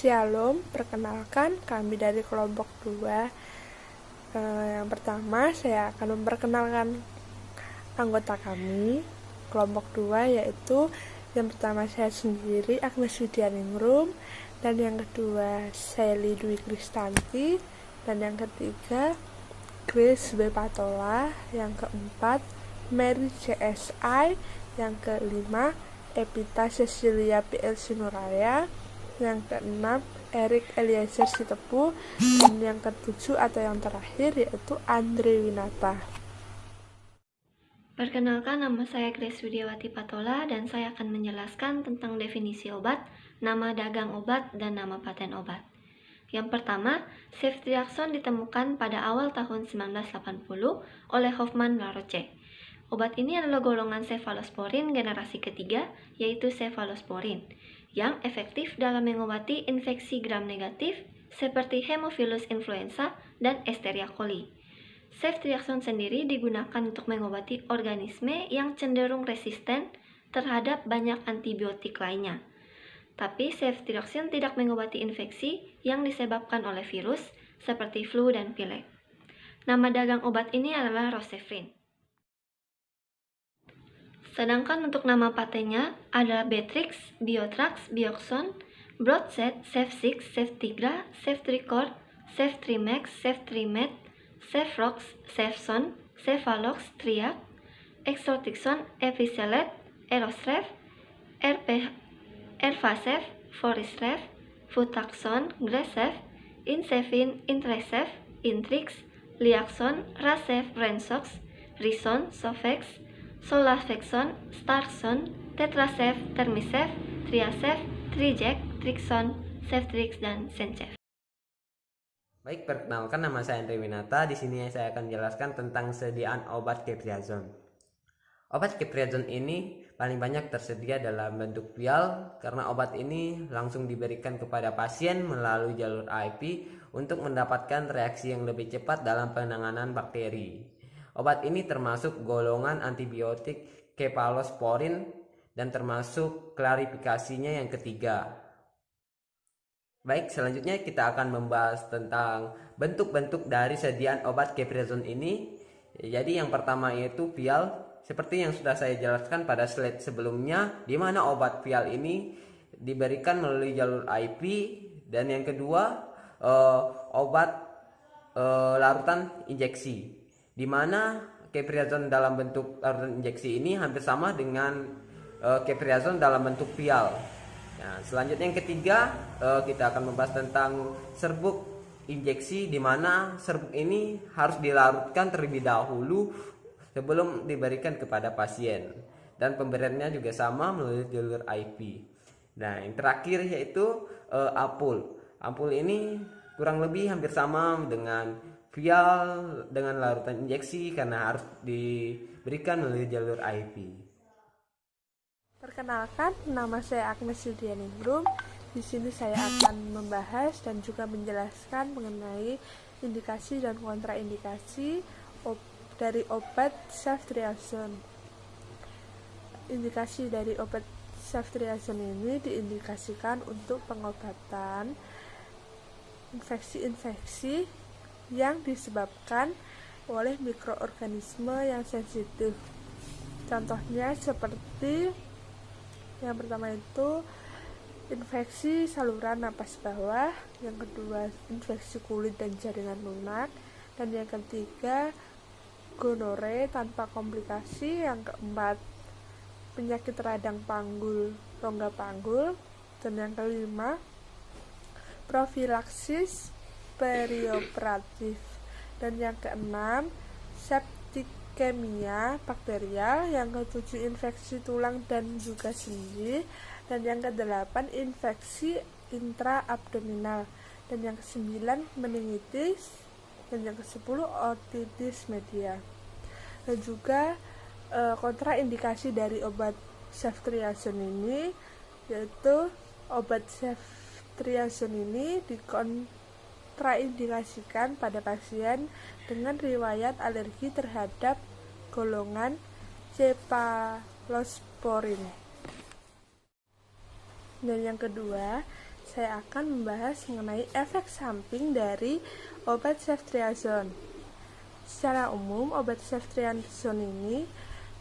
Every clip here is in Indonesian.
Shalom, perkenalkan kami dari kelompok 2. Yang pertama saya akan memperkenalkan anggota kami kelompok 2, yaitu yang pertama saya sendiri Agnes Widianingrum, dan yang kedua Sally Dwi Kristanti, dan yang ketiga Grace B. Patola, yang keempat Mary CSI, yang kelima Epita Cecilia PL Sinuraya, yang keenam Erik Eliezer Sitepu, dan yang ketujuh atau yang terakhir yaitu Andre Winata. Perkenalkan, nama saya Grace Widiawati Patola dan saya akan menjelaskan tentang definisi obat, nama dagang obat, dan nama paten obat. Yang pertama, ceftriaxone ditemukan pada awal tahun 1980 oleh Hoffmann Laroche. Obat ini adalah golongan cefalosporin generasi ketiga, yaitu cefalosporin, yang efektif dalam mengobati infeksi gram negatif seperti Haemophilus influenza dan Escherichia coli. Ceftriaxone sendiri digunakan untuk mengobati organisme yang cenderung resisten terhadap banyak antibiotik lainnya. Tapi ceftriaxone tidak mengobati infeksi yang disebabkan oleh virus seperti flu dan pilek. Nama dagang obat ini adalah Rosefrin. Sedangkan untuk nama patennya adalah Betrix, Biotrax, Bioxon, Broadset, Cefsix, Ceftigra, Ceftricor, Ceftrimax, Ceftrimed, Cefrox, Cefson, Cefalox, Triac, Exotixon, Epicelet, Erosref, Ervasef, Forisref, Futaxon, Gresef, Insefin, Intresef, Intrix, Liaxon, Rasef, Rensox, Rison, Sofex, Solafexon, Starxon, Tetrasef, Termisef, Triasef, Trijek, Trixon, Ceftrix, dan Sencef. Baik, perkenalkan, nama saya Andre Winata. Di sini saya akan menjelaskan tentang sediaan obat ceftriaxone. Obat ceftriaxone ini paling banyak tersedia dalam bentuk vial karena obat ini langsung diberikan kepada pasien melalui jalur IV untuk mendapatkan reaksi yang lebih cepat dalam penanganan bakteri. Obat ini termasuk golongan antibiotik cefalosporin dan termasuk klarifikasinya yang ketiga. Baik, selanjutnya kita akan membahas tentang bentuk-bentuk dari sediaan obat ceftriaxone ini. Jadi yang pertama yaitu vial, seperti yang sudah saya jelaskan pada slide sebelumnya, di mana obat vial ini diberikan melalui jalur IV, dan yang kedua obat larutan injeksi, di mana ceftriaxone dalam bentuk larutan injeksi ini hampir sama dengan ceftriaxone dalam bentuk vial. Nah, selanjutnya yang ketiga kita akan membahas tentang serbuk injeksi, di mana serbuk ini harus dilarutkan terlebih dahulu sebelum diberikan kepada pasien, dan pemberiannya juga sama melalui jalur IV. Nah, yang terakhir yaitu ampul. Ampul ini kurang lebih hampir sama dengan vial dengan larutan injeksi karena harus diberikan melalui jalur IV. Perkenalkan, nama saya Agnes Widianingrum. Di sini saya akan membahas dan juga menjelaskan mengenai indikasi dan kontraindikasi dari obat ceftriaxone. Indikasi dari obat ceftriaxone ini diindikasikan untuk pengobatan infeksi-infeksi yang disebabkan oleh mikroorganisme yang sensitif. Contohnya seperti yang pertama itu infeksi saluran napas bawah, yang kedua infeksi kulit dan jaringan lunak, dan yang ketiga gonore tanpa komplikasi, yang keempat penyakit radang panggul, rongga panggul, dan yang kelima profilaksis perioperatif, dan yang keenam septikemia bakterial, yang ketujuh infeksi tulang dan juga sendi, dan yang kedelapan infeksi intraabdominal, dan yang kesembilan meningitis, dan yang kesepuluh otitis media. Dan juga kontraindikasi dari obat ceftriaxone ini yaitu obat ceftriaxone ini dikontraindikasikan pada pasien dengan riwayat alergi terhadap golongan cefalosporin. Dan yang kedua, saya akan membahas mengenai efek samping dari obat ceftriaxone. Secara umum, obat ceftriaxone ini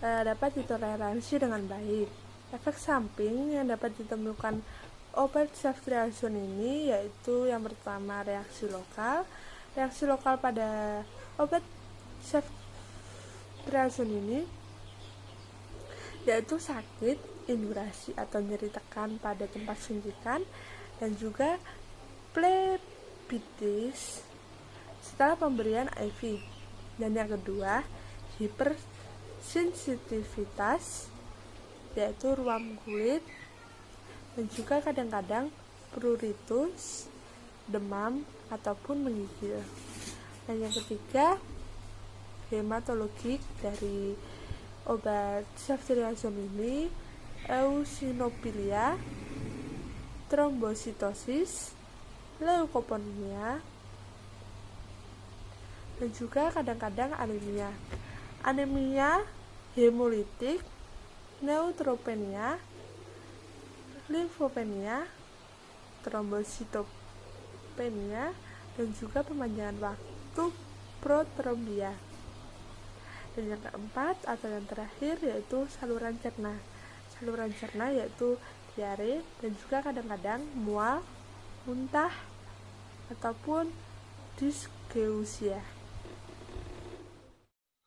dapat ditoleransi dengan baik. Efek samping yang dapat ditemukan obat ceftriaxone ini yaitu yang pertama reaksi lokal. Reaksi lokal pada obat ceftriaxone ini yaitu sakit, indurasi atau nyeri tekan pada tempat suntikan, dan juga plebitis setelah pemberian IV. Dan yang kedua, hipersensitivitas yaitu ruam kulit, dan juga kadang-kadang pruritus, demam ataupun menggigil. Dan yang ketiga, hematologik dari obat ceftriaxone ini eosinofilia, trombositosis, leukopenia, dan juga kadang-kadang anemia. Anemia hemolitik, neutropenia, limfopenia, trombositopenia, dan juga pemanjangan waktu protrombia. Dan yang keempat atau yang terakhir yaitu saluran cerna. Saluran cerna yaitu diare dan juga kadang-kadang mual, muntah, ataupun disgeusia.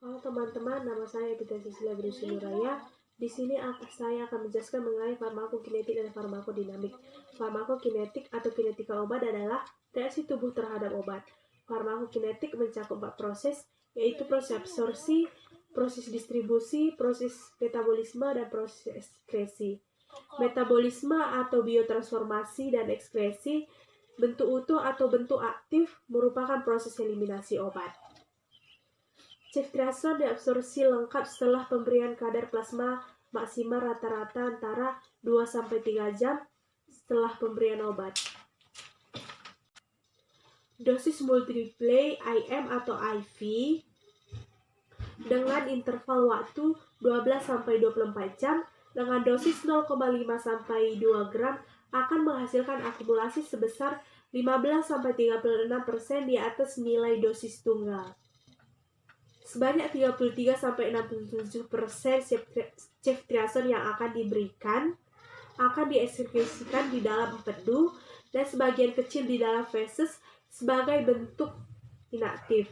Halo teman-teman, nama saya Epita Cecilia Brusi Nuraya. Di sini saya akan menjelaskan mengenai farmakokinetik dan farmakodinamik. Farmakokinetik atau kinetika obat adalah reaksi tubuh terhadap obat. Farmakokinetik mencakup 4 proses, yaitu proses absorpsi, proses distribusi, proses metabolisme, dan proses ekskresi. Metabolisme atau biotransformasi dan ekskresi, bentuk utuh atau bentuk aktif, merupakan proses eliminasi obat. Ceftriaxone diabsorpsi lengkap setelah pemberian kadar plasma maksimal rata-rata antara 2-3 jam setelah pemberian obat. Dosis multiple IM atau IV dengan interval waktu 12-24 jam dengan dosis 0,5-2 gram akan menghasilkan akumulasi sebesar 15-36% di atas nilai dosis tunggal. Sebanyak 33-67% ceftriaxone yang akan diberikan akan diekskresikan di dalam empedu dan sebagian kecil di dalam feses sebagai bentuk inaktif.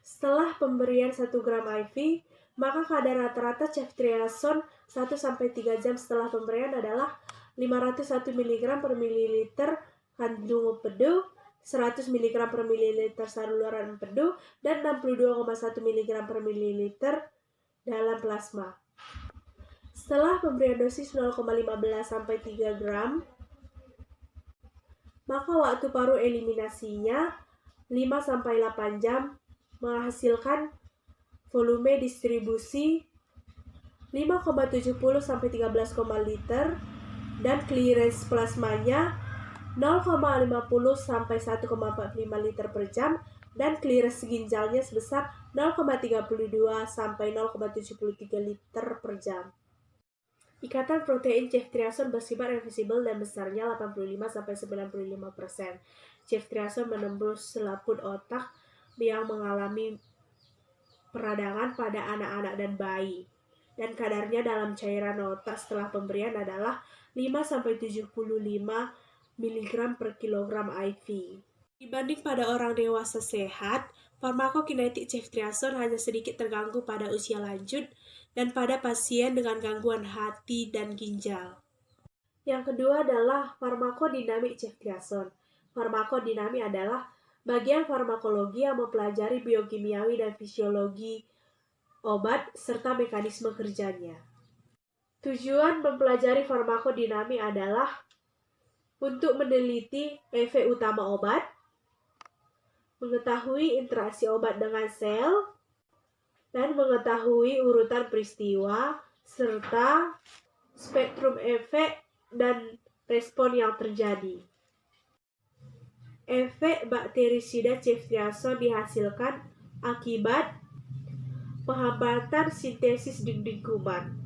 Setelah pemberian 1 gram IV, maka kadar rata-rata ceftriaxone 1-3 jam setelah pemberian adalah 501 mg per mililiter kandung empedu, 100 mg per mililiter saluran empedu, dan 62,1 mg per mililiter dalam plasma. Setelah pemberian dosis 0,15-3 gram, maka waktu paruh eliminasinya 5-8 jam menghasilkan volume distribusi 5,70-13, liter dan clearance plasmanya 0,50-1,45 liter per jam dan clearance ginjalnya sebesar 0,32-0,73 liter per jam. Ikatan protein ceftriaxone bersifat reversibel dan besarnya 85-95%. Ceftriaxone menembus selaput otak yang mengalami peradangan pada anak-anak dan bayi. Dan kadarnya dalam cairan otak setelah pemberian adalah 5-75 mg per kilogram IV. Dibanding pada orang dewasa sehat, farmakokinetik ceftriaxone hanya sedikit terganggu pada usia lanjut dan pada pasien dengan gangguan hati dan ginjal. Yang kedua adalah farmakodinamik ceftriaxone. Farmakodinamik adalah bagian farmakologi yang mempelajari biokimiawi dan fisiologi obat serta mekanisme kerjanya. Tujuan mempelajari farmakodinamik adalah untuk meneliti efek utama obat, mengetahui interaksi obat dengan sel, dan mengetahui urutan peristiwa, serta spektrum efek dan respon yang terjadi. Efek bakterisida ceftriaxone dihasilkan akibat penghambatan sintesis dinding kuman.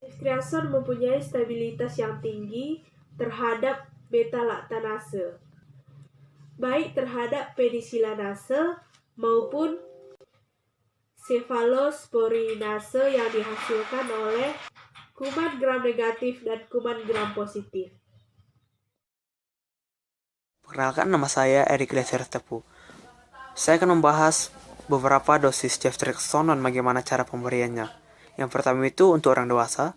Ceftriaxone mempunyai stabilitas yang tinggi terhadap beta-laktanase, baik terhadap penisilanase maupun cefalosporinase yang dihasilkan oleh kuman gram negatif dan kuman gram positif. Perkenalkan, nama saya Erik Leser Tepu. Saya akan membahas beberapa dosis ceftriaxone dan bagaimana cara pemberiannya. Yang pertama itu untuk orang dewasa.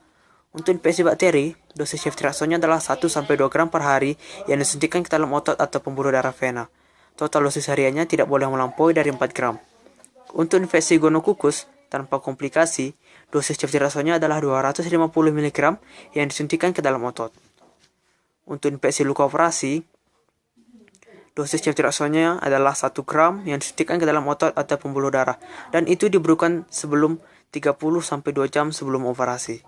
Untuk infeksi bakteri, dosis ceftriaxone adalah 1-2 gram per hari yang disuntikkan ke dalam otot atau pembuluh darah vena. Total dosis hariannya tidak boleh melampaui dari 4 gram. Untuk infeksi gonokokus tanpa komplikasi, dosis ceftriaxone adalah 250 mg yang disuntikkan ke dalam otot. Untuk infeksi luka operasi, dosis ceftriaxone adalah 1 gram yang disuntikkan ke dalam otot atau pembuluh darah, dan itu diberikan sebelum 30-2 jam sebelum operasi.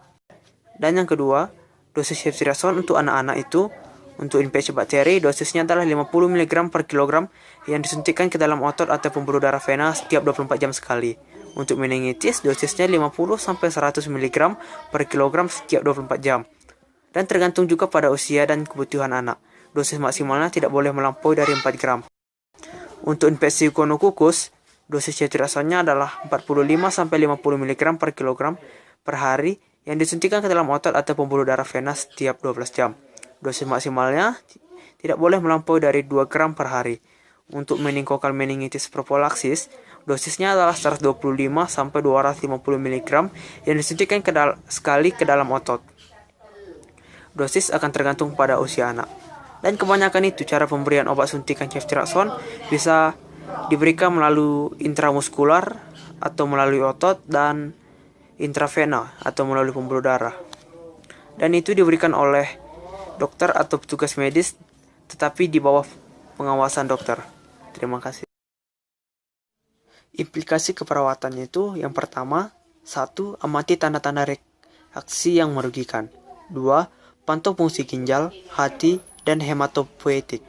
Dan yang kedua, dosis ceftriaxone untuk anak-anak itu, untuk infeksi bakteri, dosisnya adalah 50 mg per kilogram yang disuntikkan ke dalam otot atau pembuluh darah vena setiap 24 jam sekali. Untuk meningitis, dosisnya 50-100 mg per kilogram setiap 24 jam. Dan tergantung juga pada usia dan kebutuhan anak. Dosis maksimalnya tidak boleh melampaui dari 4 gram. Untuk infeksi gonokokus, dosis ceftriaxone adalah 45-50 mg per kilogram per hari yang disuntikkan ke dalam otot atau pembuluh darah vena setiap 12 jam. Dosis maksimalnya tidak boleh melampaui dari 2 gram per hari. Untuk meningkokal meningitis propolaksis, dosisnya adalah 125-250 mg yang disuntikkan sekali ke dalam otot. Dosis akan tergantung pada usia anak. Dan kebanyakan itu cara pemberian obat suntikan ceftriaxone bisa diberikan melalui intramuskular atau melalui otot dan intravena atau melalui pembuluh darah. Dan itu diberikan oleh dokter atau petugas medis tetapi di bawah pengawasan dokter. Terima kasih. Implikasi keperawatannya itu yang pertama, 1. Amati tanda-tanda reaksi yang merugikan. 2. Pantau fungsi ginjal, hati, dan hematopoietik.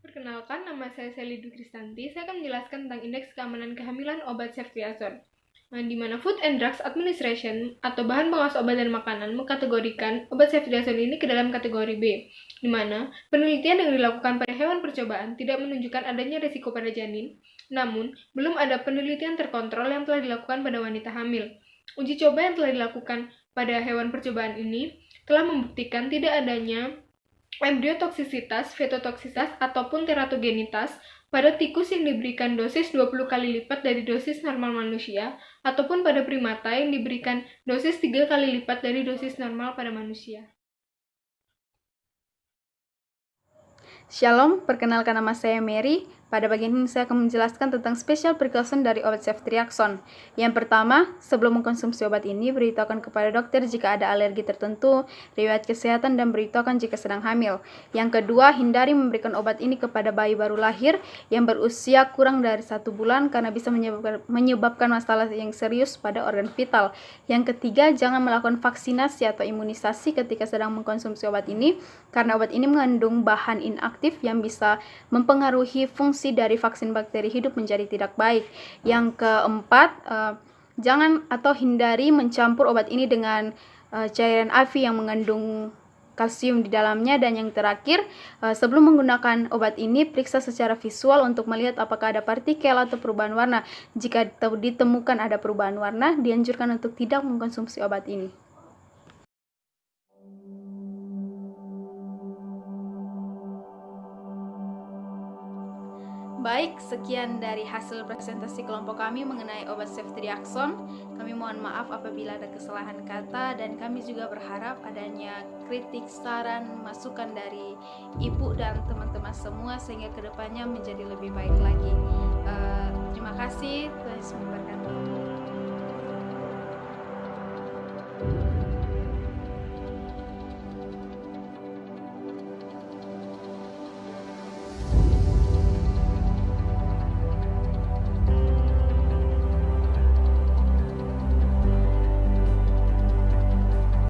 Perkenalkan, nama saya Sally Dwi Kristanti. Saya akan menjelaskan tentang indeks keamanan kehamilan obat ceftriaxone. Di mana Food and Drugs Administration atau Bahan Pengawas Obat dan Makanan mengkategorikan obat ceftriaxone ini ke dalam kategori B, di mana penelitian yang dilakukan pada hewan percobaan tidak menunjukkan adanya risiko pada janin, namun belum ada penelitian terkontrol yang telah dilakukan pada wanita hamil. Uji coba yang telah dilakukan pada hewan percobaan ini telah membuktikan tidak adanya embriotoksisitas, fetotoksisitas, ataupun teratogenitas pada tikus yang diberikan dosis 20 kali lipat dari dosis normal manusia, ataupun pada primata yang diberikan dosis 3 kali lipat dari dosis normal pada manusia. Shalom, perkenalkan nama saya Mary. Pada bagian ini saya akan menjelaskan tentang special precaution dari obat ceftriaxone. Yang pertama, sebelum mengkonsumsi obat ini, beritahukan kepada dokter jika ada alergi tertentu, riwayat kesehatan, dan beritahukan jika sedang hamil. Yang kedua, hindari memberikan obat ini kepada bayi baru lahir yang berusia kurang dari 1 bulan karena bisa menyebabkan masalah yang serius pada organ vital. Yang ketiga, jangan melakukan vaksinasi atau imunisasi ketika sedang mengkonsumsi obat ini karena obat ini mengandung bahan inaktif yang bisa mempengaruhi fungsi dari vaksin bakteri hidup menjadi tidak baik. Yang keempat, jangan atau hindari mencampur obat ini dengan cairan AVI yang mengandung kalsium di dalamnya. Dan yang terakhir, sebelum menggunakan obat ini, periksa secara visual untuk melihat apakah ada partikel atau perubahan warna. Jika ditemukan ada perubahan warna, dianjurkan untuk tidak mengkonsumsi obat ini. Baik, sekian dari hasil presentasi kelompok kami mengenai obat ceftriaxone. Kami mohon maaf apabila ada kesalahan kata dan kami juga berharap adanya kritik, saran, masukan dari ibu dan teman-teman semua sehingga kedepannya menjadi lebih baik lagi. Terima kasih, Tuhan Yesus memberkati.